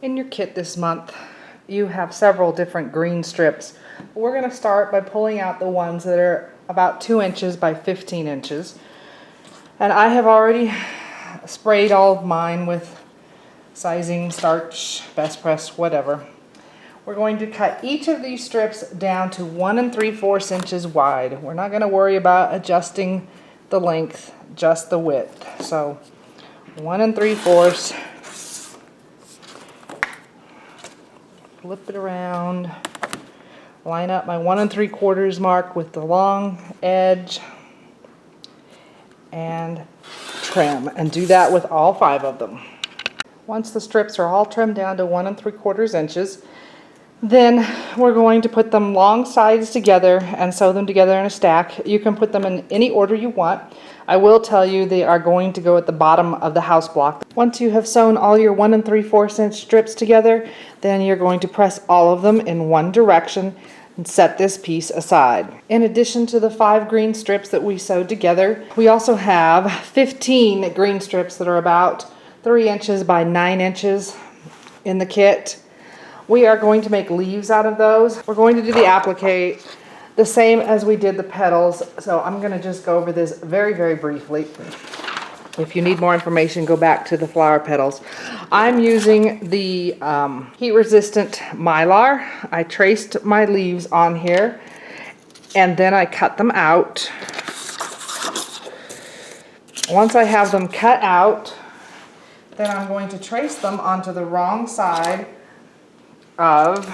In your kit this month, you have several different green strips. We're going to start by pulling out the ones that are about 2 inches by 15 inches. And I have already sprayed all of mine with sizing, starch, best press, whatever. We're going to cut each of these strips down to 1 3/4 inches wide. We're not going to worry about adjusting the length, just the width. So 1 3/4. Flip it around, line up my 1 3/4 mark with the long edge, and trim. And do that with all 5 of them. Once the strips are all trimmed down to 1 3/4 inches, then we're going to put them long sides together and sew them together in a stack. You can put them in any order you want. I will tell you they are going to go at the bottom of the house block. Once you have sewn all your 1 3/4 inch strips together, then you're going to press all of them in one direction and set this piece aside. In addition to the 5 green strips that we sewed together, we also have 15 green strips that are about 3 inches by 9 inches in the kit. We are going to make leaves out of those. We're going to do the applique the same as we did the petals, so I'm going to just go over this very, very briefly. If you need more information, go back to the flower petals. I'm using the heat-resistant Mylar. I traced my leaves on here, and then I cut them out. Once I have them cut out, then I'm going to trace them onto the wrong side of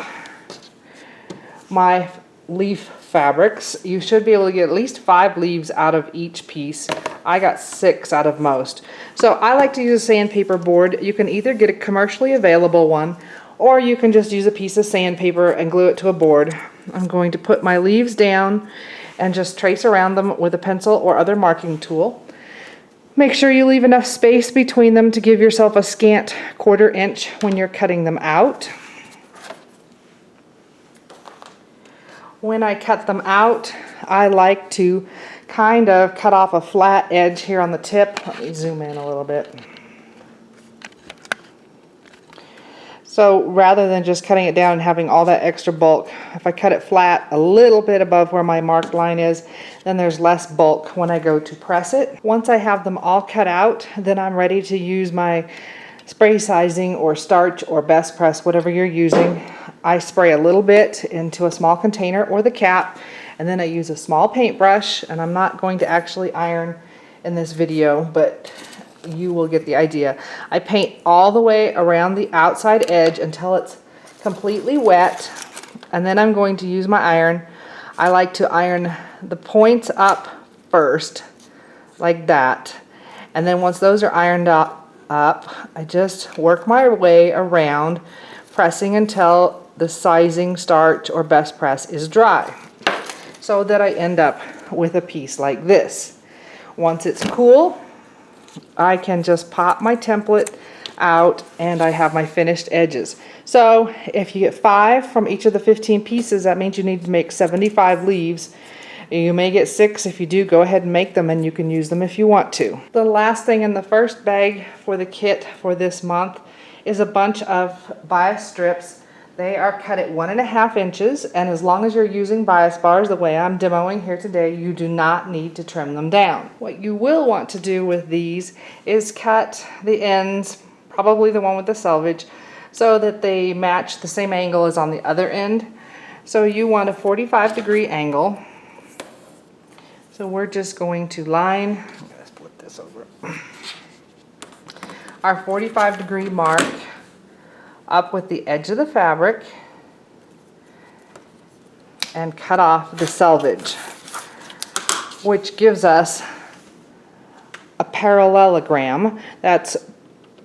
my leaf fabrics. You should be able to get at least 5 leaves out of each piece. I got 6 out of most. So I like to use a sandpaper board. You can either get a commercially available one, or you can just use a piece of sandpaper and glue it to a board. I'm going to put my leaves down and just trace around them with a pencil or other marking tool. Make sure you leave enough space between them to give yourself a scant 1/4 inch when you're cutting them out. When I cut them out, I like to kind of cut off a flat edge here on the tip. Let me zoom in a little bit. So rather than just cutting it down and having all that extra bulk, if I cut it flat a little bit above where my marked line is, then there's less bulk when I go to press it. Once I have them all cut out, then I'm ready to use my spray sizing or starch or best press, whatever you're using. I spray a little bit into a small container or the cap, and then I use a small paintbrush, and I'm not going to actually iron in this video, but you will get the idea. I paint all the way around the outside edge until it's completely wet, and then I'm going to use my iron. I like to iron the points up first, like that, and then once those are ironed up, I just work my way around, pressing until the sizing, starch, or best press is dry, so that I end up with a piece like this. Once it's cool, I can just pop my template out and I have my finished edges. So if you get 5 from each of the 15 pieces, that means you need to make 75 leaves. You may get 6. If you do, go ahead and make them, and you can use them if you want to. The last thing in the first bag for the kit for this month is a bunch of bias strips. They are cut at 1 1/2 inches, and as long as you're using bias bars the way I'm demoing here today, you do not need to trim them down. What you will want to do with these is cut the ends, probably the one with the selvage, so that they match the same angle as on the other end. So you want a 45-degree angle. So we're just going to line, I'm going to split this over, our 45-degree mark up with the edge of the fabric and cut off the selvage, which gives us a parallelogram. That's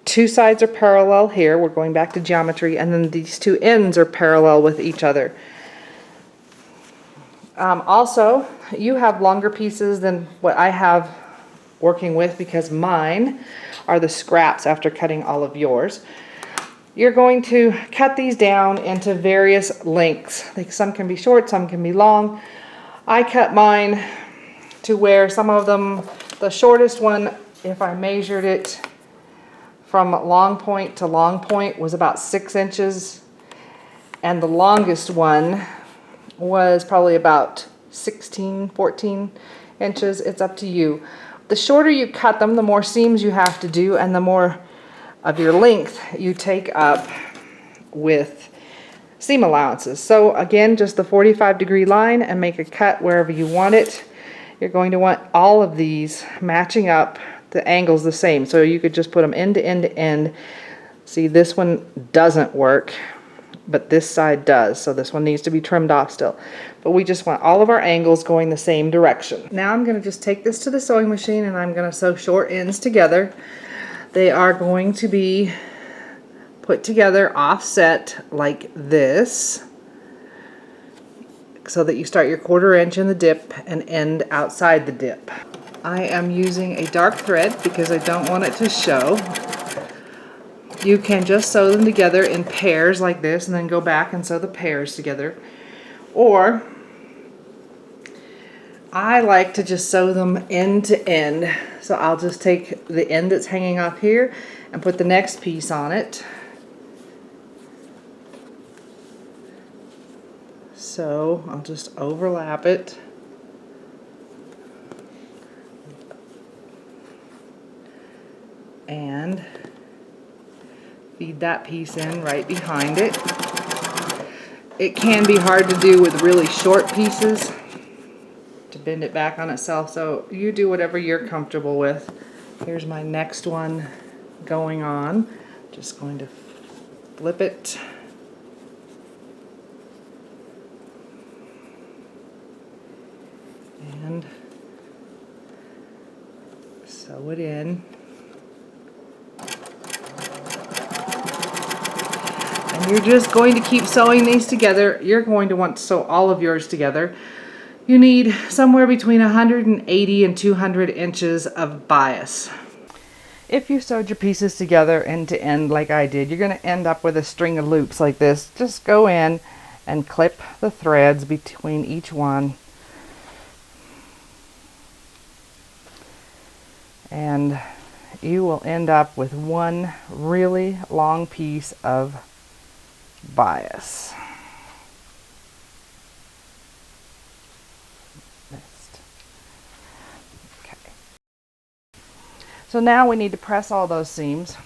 2 sides are parallel here. We're going back to geometry, and then these 2 ends are parallel with each other. Also, you have longer pieces than what I have working with, because mine are the scraps after cutting all of yours. You're going to cut these down into various lengths. Like, some can be short, some can be long. I cut mine to where some of them, the shortest one, if I measured it from long point to long point was about 6 inches, and the longest one was probably about 16, 14 inches. It's up to you. The shorter you cut them, the more seams you have to do, and the more of your length you take up with seam allowances. So again, just the 45-degree line and make a cut wherever you want it. You're going to want all of these matching up, the angles the same, so you could just put them end to end to end. See, this one doesn't work, but this side does, so this one needs to be trimmed off still. But we just want all of our angles going the same direction. Now I'm going to just take this to the sewing machine and I'm going to sew short ends together. They are going to be put together offset like this, so that you start your 1/4 inch in the dip and end outside the dip. I am using a dark thread because I don't want it to show. You can just sew them together in pairs like this and then go back and sew the pairs together. Or I like to just sew them end to end. So I'll just take the end that's hanging off here and put the next piece on it. So I'll just overlap it. And feed that piece in right behind it. It can be hard to do with really short pieces to bend it back on itself, so you do whatever you're comfortable with. Here's my next one going on. Just going to flip it. And sew it in. And you're just going to keep sewing these together. You're going to want to sew all of yours together. You need somewhere between 180 and 200 inches of bias. If you sewed your pieces together end to end like I did, you're going to end up with a string of loops like this. Just go in and clip the threads between each one. And you will end up with one really long piece of bias. Okay. So now we need to press all those seams.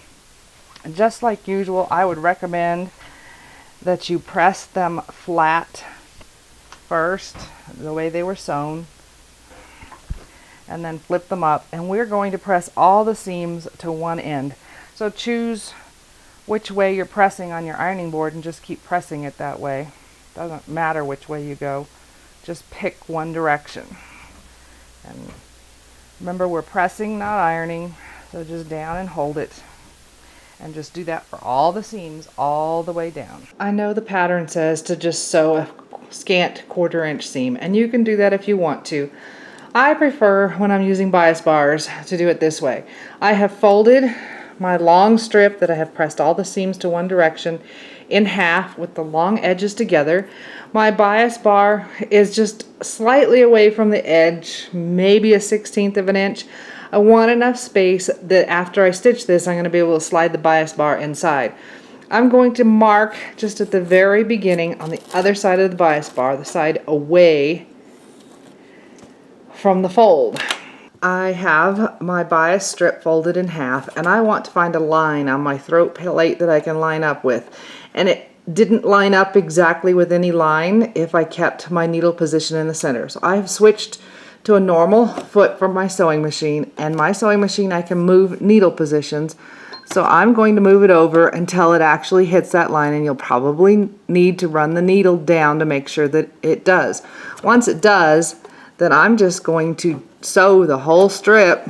And just like usual, I would recommend that you press them flat first, the way they were sewn, and then flip them up, and we're going to press all the seams to one end. So choose which way you're pressing on your ironing board and just keep pressing it that way. Doesn't matter which way you go, just pick one direction. And remember, we're pressing, not ironing, so just down and hold it, and just do that for all the seams all the way down. I know the pattern says to just sew a scant 1/4 inch seam, and you can do that if you want to. I prefer, when I'm using bias bars, to do it this way. I have folded my long strip that I have pressed all the seams to one direction in half with the long edges together. My bias bar is just slightly away from the edge, maybe a 1/16 of an inch. I want enough space that after I stitch this, I'm going to be able to slide the bias bar inside. I'm going to mark just at the very beginning on the other side of the bias bar, the side away from the fold. I have my bias strip folded in half, and I want to find a line on my throat plate that I can line up with. And it didn't line up exactly with any line if I kept my needle position in the center. So I've switched to a normal foot from my sewing machine, and my sewing machine I can move needle positions. So I'm going to move it over until it actually hits that line, and you'll probably need to run the needle down to make sure that it does. Once it does, then I'm just going to sew the whole strip,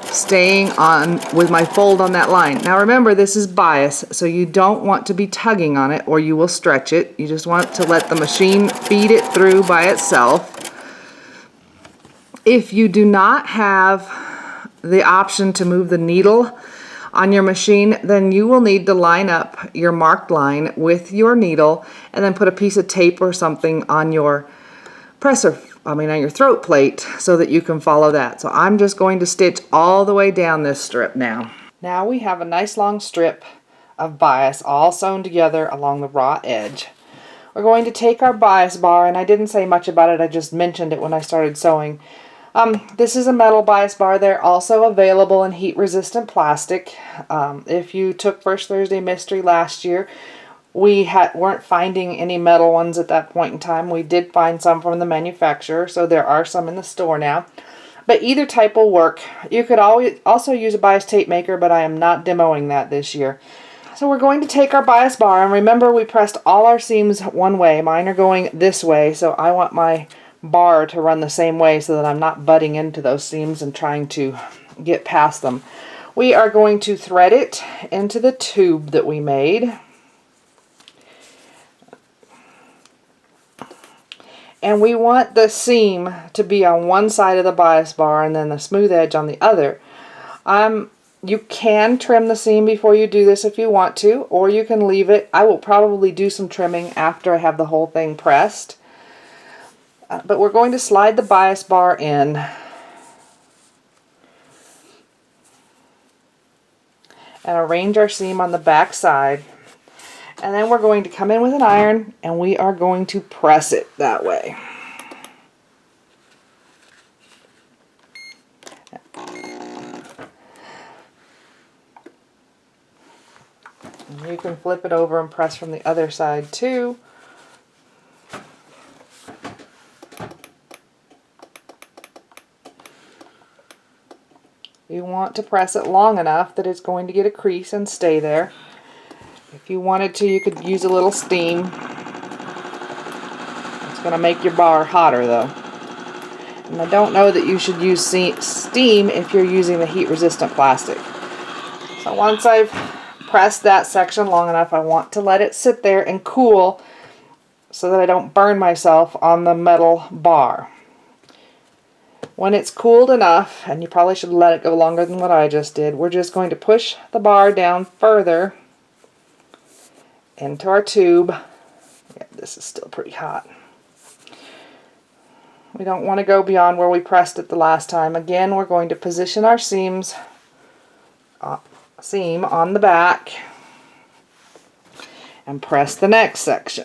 staying on with my fold on that line. Now remember, this is bias, so you don't want to be tugging on it or you will stretch it. You just want to let the machine feed it through by itself. If you do not have the option to move the needle on your machine, then you will need to line up your marked line with your needle and then put a piece of tape or something on your on your throat plate so that you can follow that. So I'm just going to stitch all the way down this strip now. Now we have a nice long strip of bias all sewn together along the raw edge. We're going to take our bias bar, and I didn't say much about it, I just mentioned it when I started sewing. This is a metal bias bar. They're also available in heat resistant plastic. If you took First Thursday Mystery last year, we weren't finding any metal ones at that point in time. We did find some from the manufacturer, so there are some in the store now. But either type will work. You could also use a bias tape maker, but I am not demoing that this year. So we're going to take our bias bar, and remember we pressed all our seams one way. Mine are going this way, so I want my bar to run the same way so that I'm not butting into those seams and trying to get past them. We are going to thread it into the tube that we made. And we want the seam to be on one side of the bias bar and then the smooth edge on the other. You can trim the seam before you do this if you want to, or you can leave it. I will probably do some trimming after I have the whole thing pressed. But we're going to slide the bias bar in. And arrange our seam on the back side. And then we're going to come in with an iron and we are going to press it that way. And you can flip it over and press from the other side too. You want to press it long enough that it's going to get a crease and stay there. If you wanted to, you could use a little steam. It's going to make your bar hotter though. And I don't know that you should use steam if you're using the heat resistant plastic. So once I've pressed that section long enough, I want to let it sit there and cool so that I don't burn myself on the metal bar. When it's cooled enough, and you probably should let it go longer than what I just did, we're just going to push the bar down further into our tube. Yeah, this is still pretty hot. We don't want to go beyond where we pressed it the last time. Again, we're going to position our seam on the back and press the next section.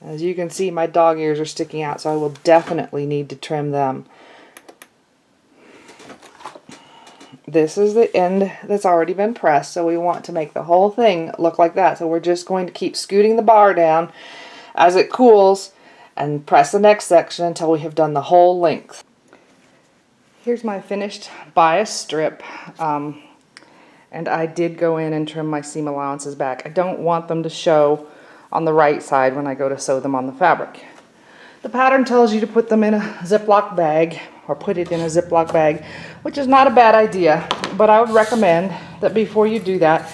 As you can see, my dog ears are sticking out, so I will definitely need to trim them. This is the end that's already been pressed, so we want to make the whole thing look like that. So we're just going to keep scooting the bar down as it cools and press the next section until we have done the whole length. Here's my finished bias strip. And I did go in and trim my seam allowances back. I don't want them to show on the right side when I go to sew them on the fabric. The pattern tells you to put them in a Ziploc bag, or put it in a Ziploc bag, which is not a bad idea, but I would recommend that before you do that,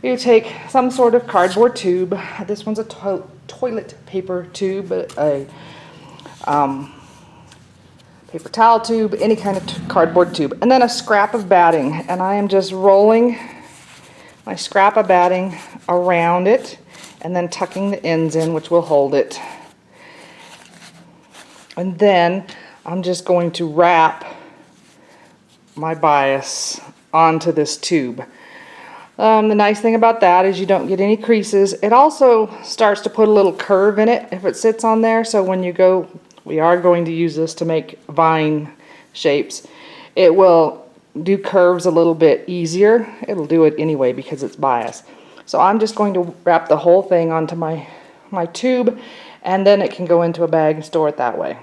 you take some sort of cardboard tube. This one's a toilet paper tube, a paper towel tube, any kind of cardboard tube, and then a scrap of batting. And I am just rolling my scrap of batting around it and then tucking the ends in, which will hold it. And then I'm just going to wrap my bias onto this tube. The nice thing about that is you don't get any creases. It also starts to put a little curve in it if it sits on there, so when you go, we are going to use this to make vine shapes, it will do curves a little bit easier. It'll do it anyway because it's bias. So I'm just going to wrap the whole thing onto my tube, and then it can go into a bag and store it that way.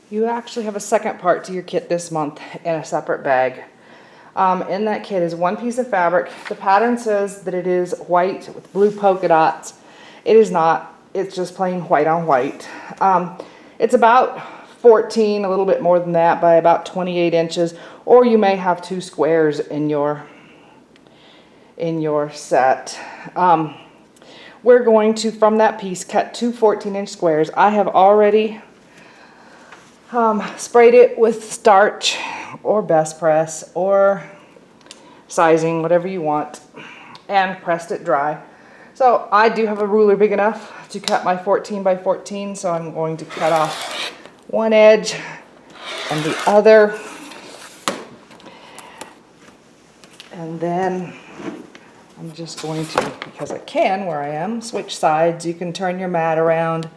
You actually have a second part to your kit this month in a separate bag. In that kit is one piece of fabric. The pattern says that it is white with blue polka dots. It is not. It's just plain white on white. It's about 14, a little bit more than that, by about 28 inches, or you may have two squares in your set. We're going to, from that piece, cut two 14-inch squares. I have already sprayed it with starch or best press or sizing, whatever you want, and pressed it dry. So I do have a ruler big enough to cut my 14 by 14, so I'm going to cut off one edge and the other. And then I'm just going to, because I can where I am, switch sides. You can turn your mat around.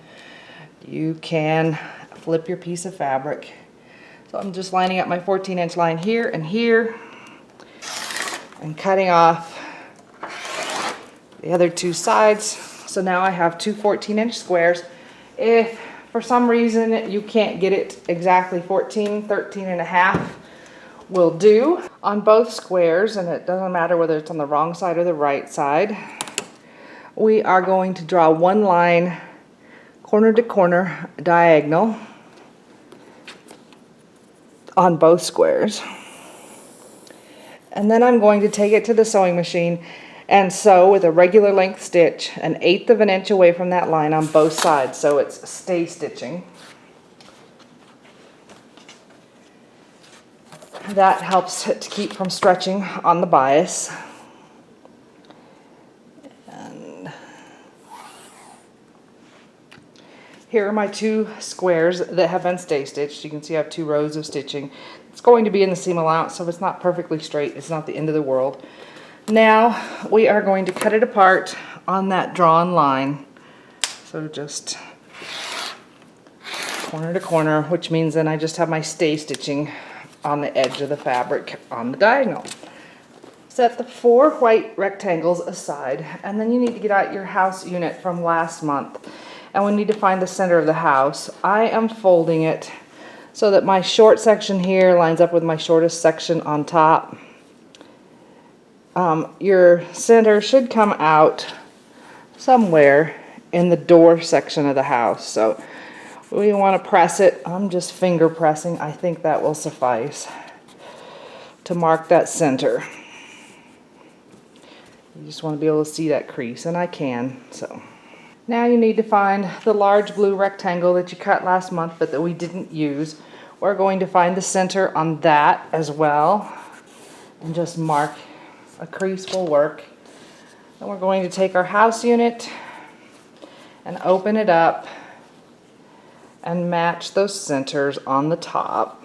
You can flip your piece of fabric. So I'm just lining up my 14-inch line here and here and cutting off the other two sides. So now I have two 14-inch squares. If for some reason you can't get it exactly 14, 13 and a half will do on both squares, and it doesn't matter whether it's on the wrong side or the right side. We are going to draw one line corner to corner diagonal on both squares. And then I'm going to take it to the sewing machine and sew with a regular length stitch 1/8 of an inch away from that line on both sides, so it's stay stitching. That helps it to keep from stretching on the bias. And here are my two squares that have been stay stitched. You can see I have 2 rows of stitching. It's going to be in the seam allowance, so if it's not perfectly straight, it's not the end of the world. Now we are going to cut it apart on that drawn line. So just corner to corner, which means then I just have my stay stitching on the edge of the fabric on the diagonal. Set the 4 white rectangles aside, and then you need to get out your house unit from last month, and we need to find the center of the house. I am folding it so that my short section here lines up with my shortest section on top. Your center should come out somewhere in the door section of the house, so we want to press it. I'm just finger pressing. I think that will suffice to mark that center. You just want to be able to see that crease, and I can. So now you need to find the large blue rectangle that you cut last month but that we didn't use. We're going to find the center on that as well and just mark a crease will work. Then we're going to take our house unit and open it up and match those centers on the top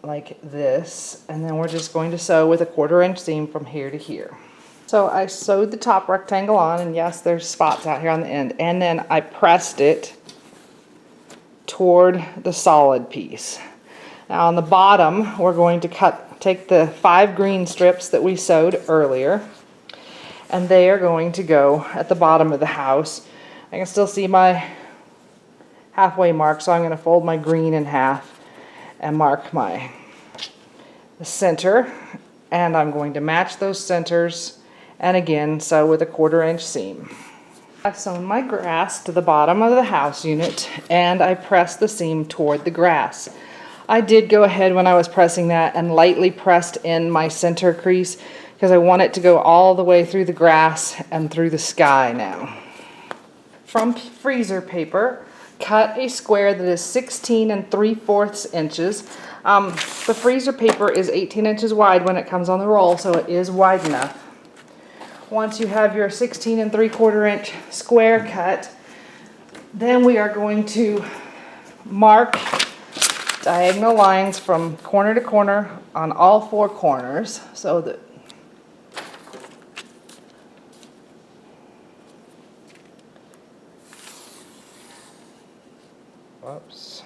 like this, and then we're just going to sew with a 1/4 inch seam from here to here. So I sewed the top rectangle on, and yes, there's spots out here on the end, and then I pressed it toward the solid piece. Now on the bottom we're going to take the 5 green strips that we sewed earlier, and they are going to go at the bottom of the house. I can still see my halfway mark, so I'm going to fold my green in half and mark the center, and I'm going to match those centers and again sew with a 1/4 inch seam. I've sewn my grass to the bottom of the house unit, and I pressed the seam toward the grass. I did go ahead when I was pressing that and lightly pressed in my center crease because I want it to go all the way through the grass and through the sky now. From freezer paper, cut a square that is 16 3/4 inches. The freezer paper is 18 inches wide when it comes on the roll, so it is wide enough. Once you have your 16 3/4 inch square cut, then we are going to mark diagonal lines from corner to corner on all 4 corners so that whoops.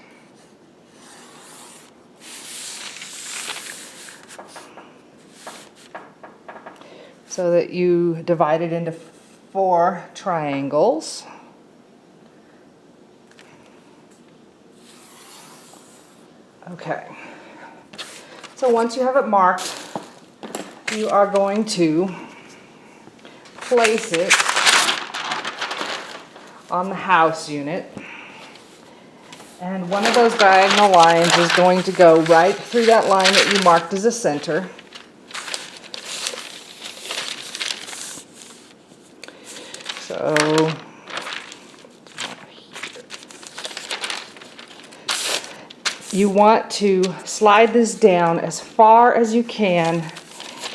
So that you divide it into 4 triangles. Okay. So once you have it marked, you are going to place it on the house unit. And one of those diagonal lines is going to go right through that line that you marked as a center. So you want to slide this down as far as you can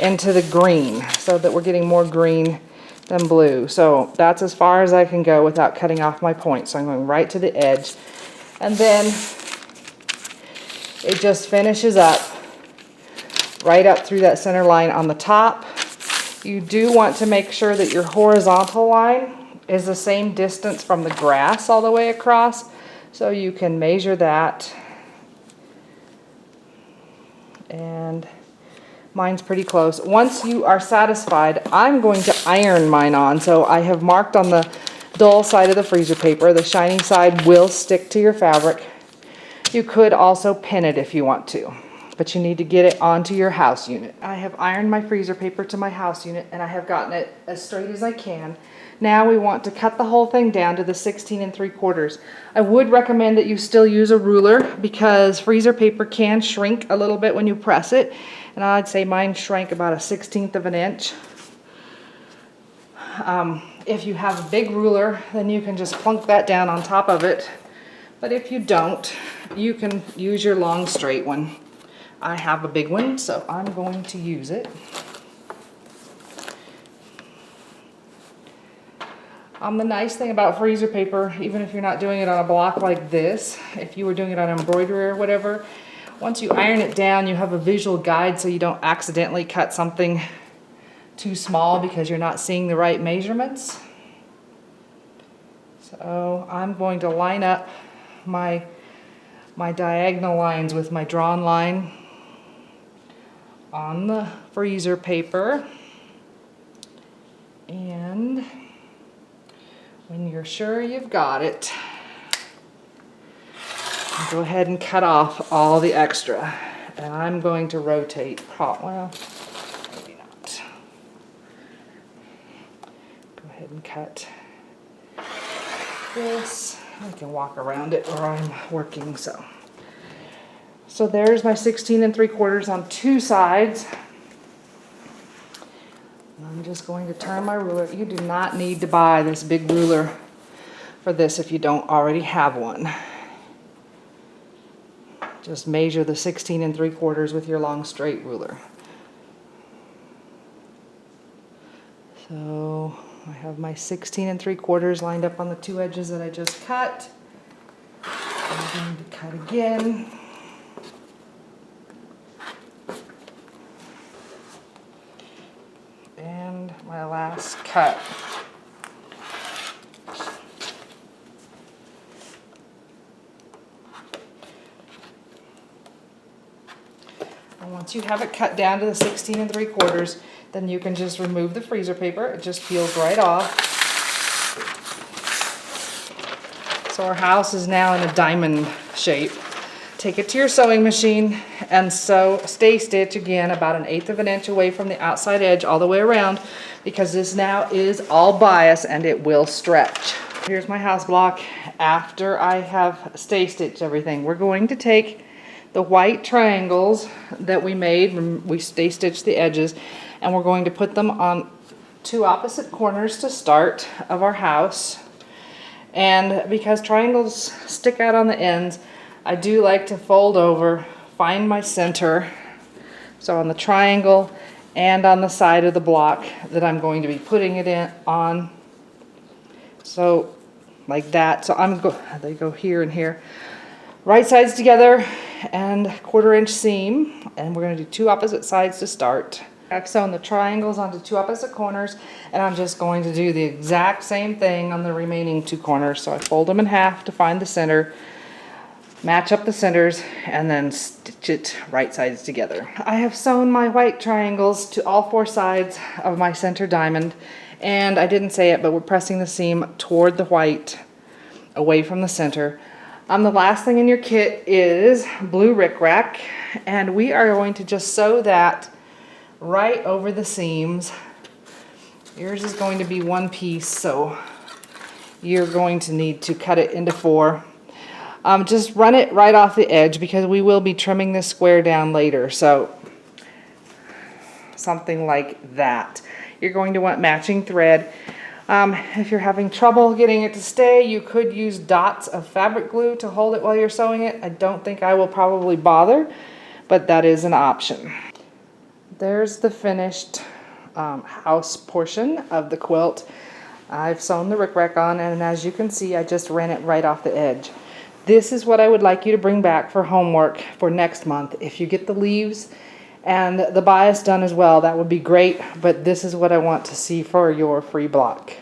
into the green so that we're getting more green than blue. So that's as far as I can go without cutting off my point. So I'm going right to the edge. And then it just finishes up right up through that center line on the top. You do want to make sure that your horizontal line is the same distance from the grass all the way across. So you can measure that. And mine's pretty close. Once you are satisfied, I'm going to iron mine on. So I have marked on the dull side of the freezer paper. The shiny side will stick to your fabric. You could also pin it if you want to, but you need to get it onto your house unit. I have ironed my freezer paper to my house unit and I have gotten it as straight as I can. Now we want to cut the whole thing down to the 16 3/4. I would recommend that you still use a ruler because freezer paper can shrink a little bit when you press it. And I'd say mine shrank about a 1/16 of an inch. If you have a big ruler, then you can just plunk that down on top of it. But if you don't, you can use your long straight one. I have a big one, so I'm going to use it. The nice thing about freezer paper, even if you're not doing it on a block like this, if you were doing it on embroidery or whatever, once you iron it down, you have a visual guide so you don't accidentally cut something too small because you're not seeing the right measurements. So I'm going to line up my diagonal lines with my drawn line on the freezer paper. And when you're sure you've got it, go ahead and cut off all the extra. And I'm going to rotate, well, maybe not. Go ahead and cut this. I can walk around it where I'm working, so there's my 16 3/4 on two sides. I'm just going to turn my ruler. You do not need to buy this big ruler for this if you don't already have one. Just measure the 16 3/4 with your long straight ruler. So I have my 16 3/4 lined up on the two edges that I just cut. I'm going to cut again. And my last cut. And once you have it cut down to the 16 3/4, then you can just remove the freezer paper. It just peels right off. So our house is now in a diamond shape. Take it to your sewing machine and stay stitch again about 1/8 of an inch away from the outside edge all the way around, because this now is all bias and it will stretch. Here's my house block after I have stay stitched everything. We're going to take the white triangles that we made, we stay stitched the edges, and we're going to put them on two opposite corners to start of our house. And because triangles stick out on the ends, I do like to fold over, find my center. So on the triangle and on the side of the block that I'm going to be putting it on. So like that. So they go here and here. Right sides together and 1/4 inch seam. And we're going to do two opposite sides to start. I've sewn the triangles onto two opposite corners, and I'm just going to do the exact same thing on the remaining two corners. So I fold them in half to find the center, match up the centers, and then stitch it right sides together. I have sewn my white triangles to all four sides of my center diamond, and I didn't say it, but we're pressing the seam toward the white, away from the center. The last thing in your kit is blue rickrack, and we are going to just sew that right over the seams. Yours is going to be one piece, so you're going to need to cut it into 4. Just run it right off the edge because we will be trimming this square down later. So something like that. You're going to want matching thread. If you're having trouble getting it to stay, you could use dots of fabric glue to hold it while you're sewing it. I don't think I will probably bother, but that is an option. There's the finished house portion of the quilt. I've sewn the rickrack on, and as you can see, I just ran it right off the edge. This is what I would like you to bring back for homework for next month. If you get the leaves and the bias done as well, that would be great, but this is what I want to see for your free block.